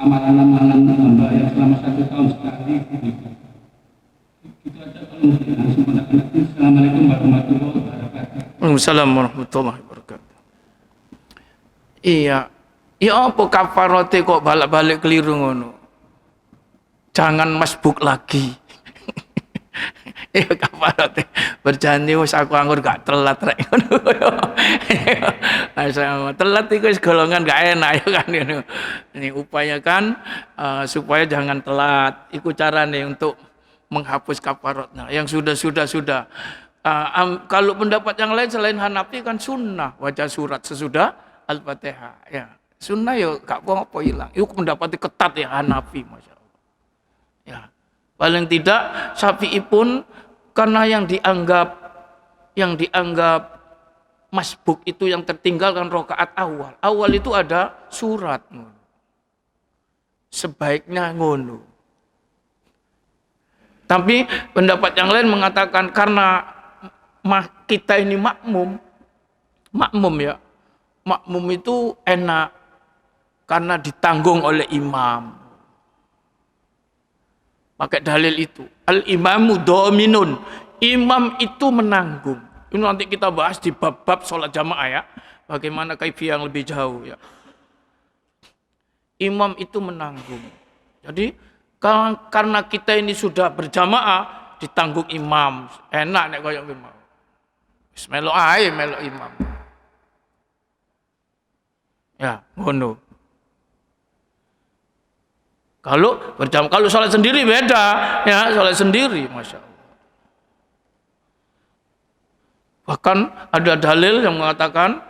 amalan-amalan hamba yang selama 1 tahun sekali. Itu aja kalau mungkin langsung anak-anak. Assalamualaikum warahmatullahi wabarakatuh. Waalaikumsalam warahmatullahi wabarakatuh. Iya. Ya apa kafarate kok balik-balik keliru ngono? Jangan masbuk lagi. Ya kafarate berjanji wis aku anggur gak telat rek ngono. Masalah telat iku wis golongan gak enak ya kan ngono. Ini upayakan supaya jangan telat. Iku carane untuk menghapus kafaratnya. Yang sudah. Kalau pendapat yang lain selain Hanafi kan sunnah baca surat sesudah Al-Fatihah. Ya, sunnah ya gak apa-apa hilang. Itu pendapat ketat ya Hanafi, Masya Allah. Ya, paling tidak Syafi'i pun karena yang dianggap masbuk itu yang tertinggalkan rakaat awal. Awal itu ada surat. Sebaiknya ngono. Tapi pendapat yang lain mengatakan karena kita ini makmum, makmum ya. Makmum itu enak karena ditanggung oleh imam. Pakai dalil itu. Al-imamu dominun. Imam itu menanggung. Ini nanti kita bahas di bab-bab sholat jamaah ya. Bagaimana kaifiyah yang lebih jauh ya. Imam itu menanggung. Jadi karena kita ini sudah berjamaah, ditanggung imam. Enak nek koyo imam. Wis melok ae melok imam. Ya, ngono. Kalau sholat sendiri beda, ya sholat sendiri, masya Allah. Bahkan ada dalil yang mengatakan,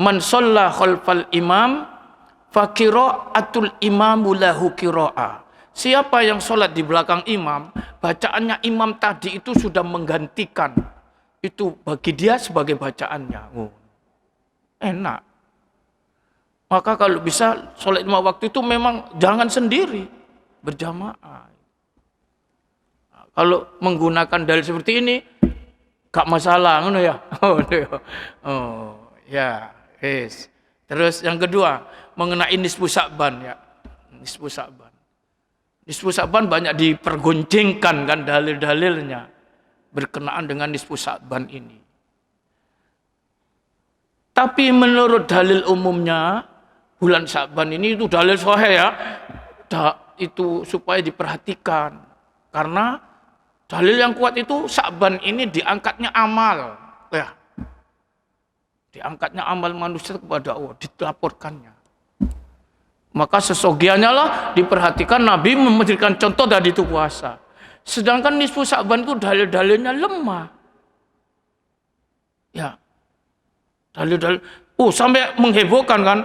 man shalla khalfal imam, fa qira'atul imamu lahu qira'ah. Siapa yang sholat di belakang imam, bacaannya imam tadi itu sudah menggantikan. Itu bagi dia sebagai bacaannya. Oh, enak. Maka kalau bisa sholat 5 waktu itu memang jangan sendiri, berjamaah. Nah, kalau menggunakan dalil seperti ini, gak masalah, ngono ya. Oh, ya, yes. Terus yang kedua, mengenai nisfu Sya'ban ya. Nisfu Sya'ban. Nisfu Sya'ban banyak dipergoncengkan kan dalil-dalilnya berkenaan dengan nisfu Sya'ban ini. Tapi menurut dalil umumnya, bulan Sya'ban ini itu dalil sahih ya. Itu supaya diperhatikan. Karena dalil yang kuat itu Sya'ban ini diangkatnya amal. Ya. Diangkatnya amal manusia kepada Allah, dilaporkannya. Maka sesogiannya lah diperhatikan Nabi memberikan contoh dari itu puasa. Sedangkan nisfu Sya'ban itu dalil-dalilnya lemah. Ya. Dalil-dalil. Sampai menghebohkan kan.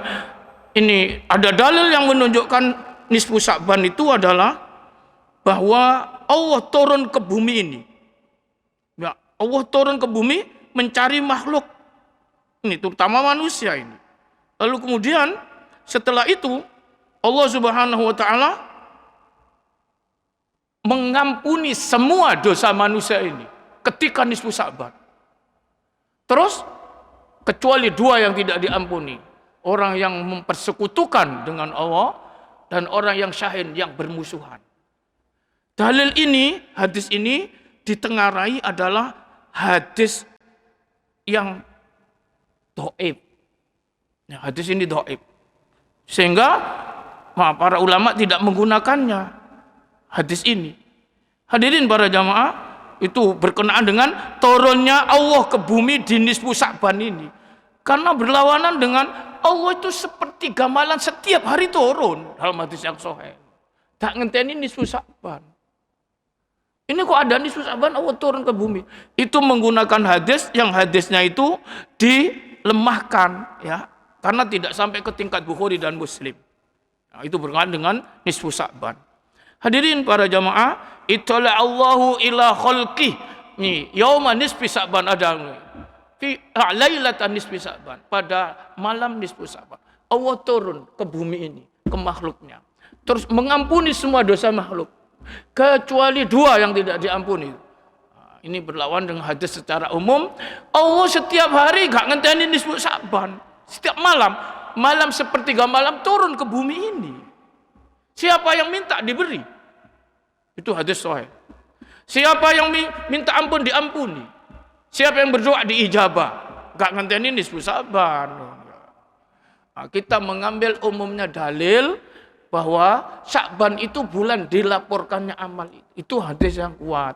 Ini ada dalil yang menunjukkan nisfu Sya'ban itu adalah bahwa Allah turun ke bumi ini. Ya, Allah turun ke bumi mencari makhluk. Ini terutama manusia ini. Lalu kemudian setelah itu Allah Subhanahu wa taala mengampuni semua dosa manusia ini ketika nisfu Sya'ban. Terus kecuali 2 yang tidak diampuni. Orang yang mempersekutukan dengan Allah dan orang yang syahin yang bermusuhan. Dalil ini, hadis ini ditengarai adalah hadis yang dhaif. Ya, hadis ini dhaif. Sehingga para ulama tidak menggunakannya hadis ini. Hadirin para jamaah, itu berkenaan dengan turunnya Allah ke bumi di nisfu Sya'ban ini. Karena berlawanan dengan Allah itu seperti gamalan setiap hari turun dalam hadis yang sahih. Tak ngenteni nisfu Sya'ban. Ini kok ada nisfu Sya'ban Allah turun ke bumi. Itu menggunakan hadis yang hadisnya itu dilemahkan ya, karena tidak sampai ke tingkat Bukhari dan Muslim. Nah, itu berkenaan dengan nisfu Sya'ban. Hadirin para jamaah, itala Allahu ila khalqih. Nih, yauma nisfi Sya'ban ada fi lailatan nisfi Sya'ban, pada malam nisfu Sya'ban. Allah turun ke bumi ini, ke makhluknya. Terus mengampuni semua dosa makhluk. Kecuali 2 yang tidak diampuni. Nah, ini berlawan dengan hadis secara umum. Allah setiap hari gak ngenteni nisfu Sya'ban. Setiap malam sepertiga malam turun ke bumi ini. Siapa yang minta diberi. Itu hadis sahih. Siapa yang minta ampun diampuni. Siapa yang berdoa diijabah. Gak ngenteni nisfu Sya'ban. Nah, kita mengambil umumnya dalil bahwa Sya'ban itu bulan dilaporkannya amal. Itu hadis yang kuat.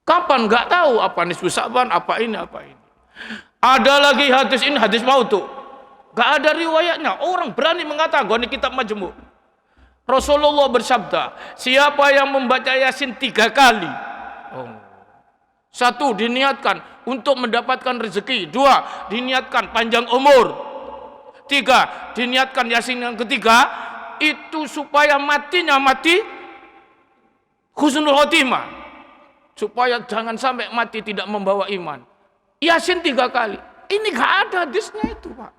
Kapan? Gak tahu apa nisfu Sya'ban, apa ini. Ada lagi hadis ini, hadis maudhu. Gak ada riwayatnya. Orang berani mengatakan ini kitab Majmu'. Rasulullah bersabda, siapa yang membaca Yasin 3 kali. 1, diniatkan untuk mendapatkan rezeki. 2, diniatkan panjang umur. 3, diniatkan Yasin yang ketiga, itu supaya matinya mati husnul khotimah. Supaya jangan sampai mati tidak membawa iman. Yasin 3 kali. Ini gak ada hadisnya itu, Pak.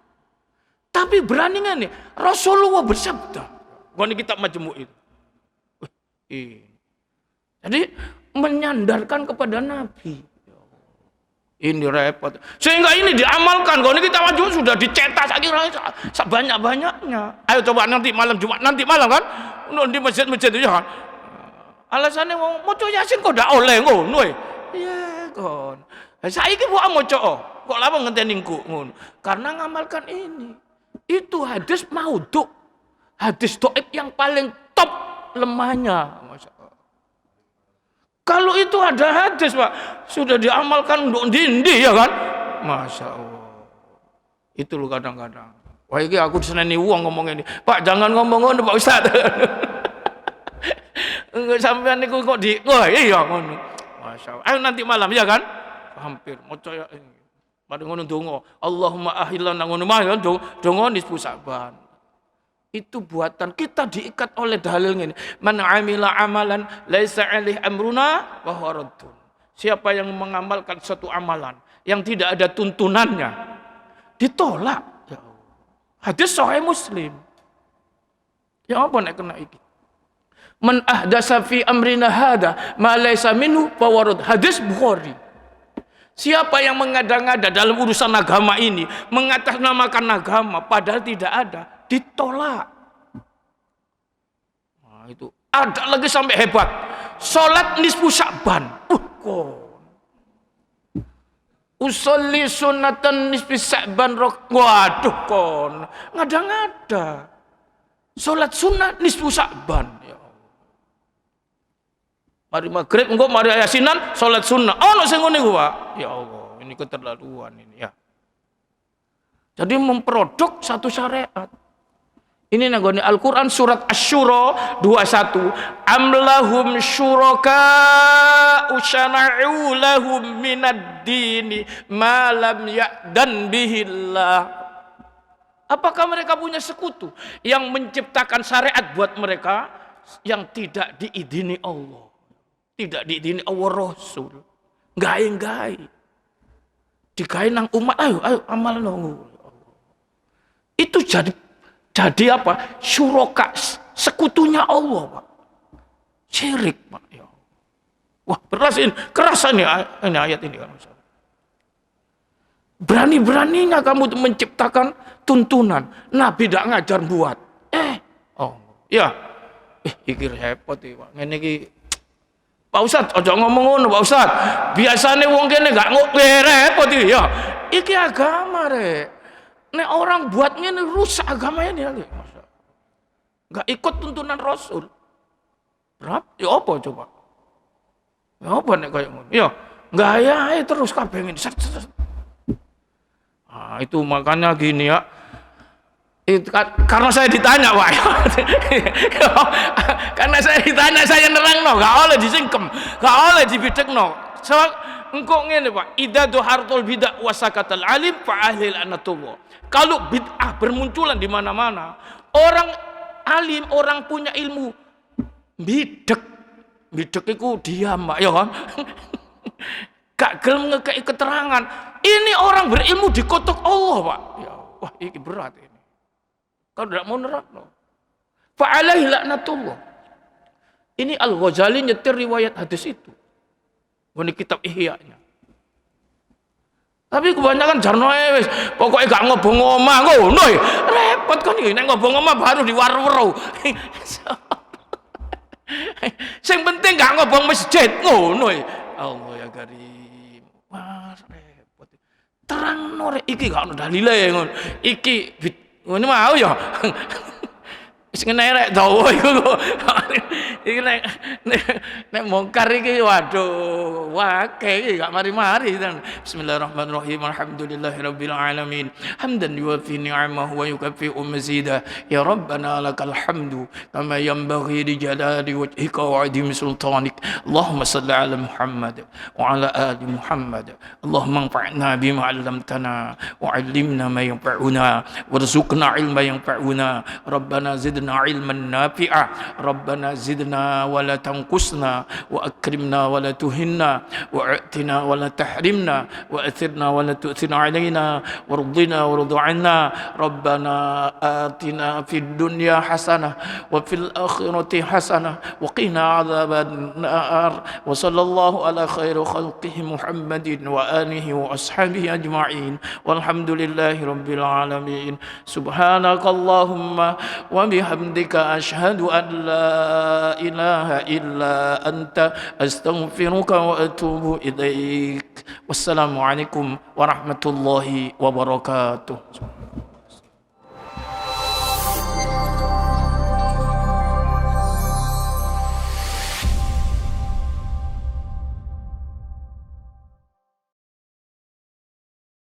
Tapi beraninya nih, Rasulullah bersabda. Ini kitab Majmu' itu. Jadi menyandarkan kepada Nabi. Ini repot. Sehingga ini diamalkan. Kalau ini kita maju sudah dicetak sebanyak-banyaknya. Ayo coba nanti malam Jumat nanti malam kan, di masjid-masjid itu kan. Alasannya mau Yasin kok ndak oleh ngono. Iya kon. Saiki buat maca kok lama ngenteni ngono. Karena ngamalkan ini. Itu hadis maudhu. Hadis dhaif yang paling top lemahnya. Masya Allah. Kalau itu ada hadis Pak, sudah diamalkan untuk dindi ya kan? Masya Allah. Itu loh kadang-kadang. Wah ini aku diseneni uang ngomong ini. Pak jangan ngomong ngono Pak Ustaz. Enggak sampean niku kok di. Wah iya ngono. Masya Allah. Ayo nanti malam ya kan? Hampir maca ya ini. Pada ngono donga. Allahumma ahilana ngono mah ya donga nisfu Sa'ban. Itu buatan kita diikat oleh dalil ini. Man amila amalan laisa alaihi amruna wa huwa raddun. Siapa yang mengamalkan suatu amalan yang tidak ada tuntunannya ditolak. Ya Allah. Hadis sahih Muslim. Ya apa nek kena iki? Man ahdasa fi amrina hada ma laisa minhu fa huwa radd. Hadis Bukhari. Siapa yang mengada-ngada dalam urusan agama ini, mengatasnamakan agama padahal tidak ada, ditolak. Nah, itu ada lagi sampai hebat. Salat nisfu Sya'ban. Usolli sunnatan nisfi Sya'ban. Waduh kon. Ngada-ngada. Salat sunnah nisfu Sya'ban. Ya Allah. Mari maghrib engko mari yasinan salat sunnah. Ono sing ngene ku, Pak. Ya Allah, ini keterlaluan ini ya. Jadi memproduk satu syariat. Ini nanggone Al-Qur'an surat Asy-Syura 21. Amlahum syuraka usyana'u lahum minad dini ma lam ya'dan bihillah. Apakah mereka punya sekutu yang menciptakan syariat buat mereka yang tidak diizini Allah? Tidak diizini Allah Rasul. Gawe-gawe. Digawe nang umat, ayo amal nang. Itu jadi apa? Syuraka, sekutunya Allah, Pak. Syirik, Pak. Ya. Wah, kerasan ya ini ayat ini kan. Berani-beraninya kamu menciptakan tuntunan. Nabi tidak ngajar buat. Ya. Iki repot iki, Pak. Ngene iki Pak Ustaz, ojo ngomong ngono, Pak Ustaz. Biasane wong kene gak repot iki ya. Iki agama, Rek. Nek orang buat ngene rusak agama ini ya. Gak ikut tuntunan Rasul. Ya apa coba? Ya apa nek kayak ngono? Ya, gaya terus kabeh ngene. Nah, itu makanya gini ya. Itu, karena saya ditanya Pak. Karena saya ditanya saya nerangno, gak oleh disingkem, gak oleh dibidekno. So, engko ngene Pak, idza duhartul bid'ah wasakatal alim fa ahli lanatullah. Kalau bid'ah bermunculan di mana-mana, orang alim, orang punya ilmu bidek iku diam Pak, ya kan? Gak gelem ngekei keterangan. Ini orang berilmu dikutuk Allah Pak. Ya, wah ini berat ini. Kalau tidak mau nerangno. Fa alaihi laknatullah. Ini Al-Ghazali nyetir riwayat hadis itu. Ini kitab Ihya-nya. Tapi kebanyakan jarno wis pokoke gak ngobong omah ngono. Repot kan iki nek ngobong omah baru diwaru-weru. Sing penting gak ngobong masjid ngono. Allah ya karim. Wah repot. Terangno rek iki gak ono dalile ngono. Iki ngono mau ya. Wis ngene rek dawa iku. Iki nek mongkar iki waduh, wakeh iki gak mari-mari. Bismillahirrahmanirrahim. Alhamdulillahirabbil alamin. Hamdan yuwafi ni'amahu wa yukaffi'u mazida. Ya Rabbana lakal hamdu kama yanbaghi li jalali wajhika wa 'azimi sultanik. Allahumma shalli ala Muhammad wa ala ali Muhammad. Allahumma anfa'na bima 'allamtana wa 'allimna ma yanfa'una warzuqna 'ilman yanfa'una. Rabbana zidna وزدنا علما نافعا ربنا زدنا ولا تنقصنا وأكرمنا ولا تهنا وأعطنا ولا تحرمنا وأثرنا ولا تؤثر علينا وارضنا وارض عنا ربنا آتنا في الدنيا حسنة وفي الآخرة حسنة وقنا عذاب النار وصلى الله على خير خلقه محمد وآله وأصحابه أجمعين والحمد لله رب العالمين سبحانك اللهم وبحمدك أشهد أن لا إله إلا أنت أستغفرك وأتوب إليك والسلام عليكم ورحمة الله وبركاته.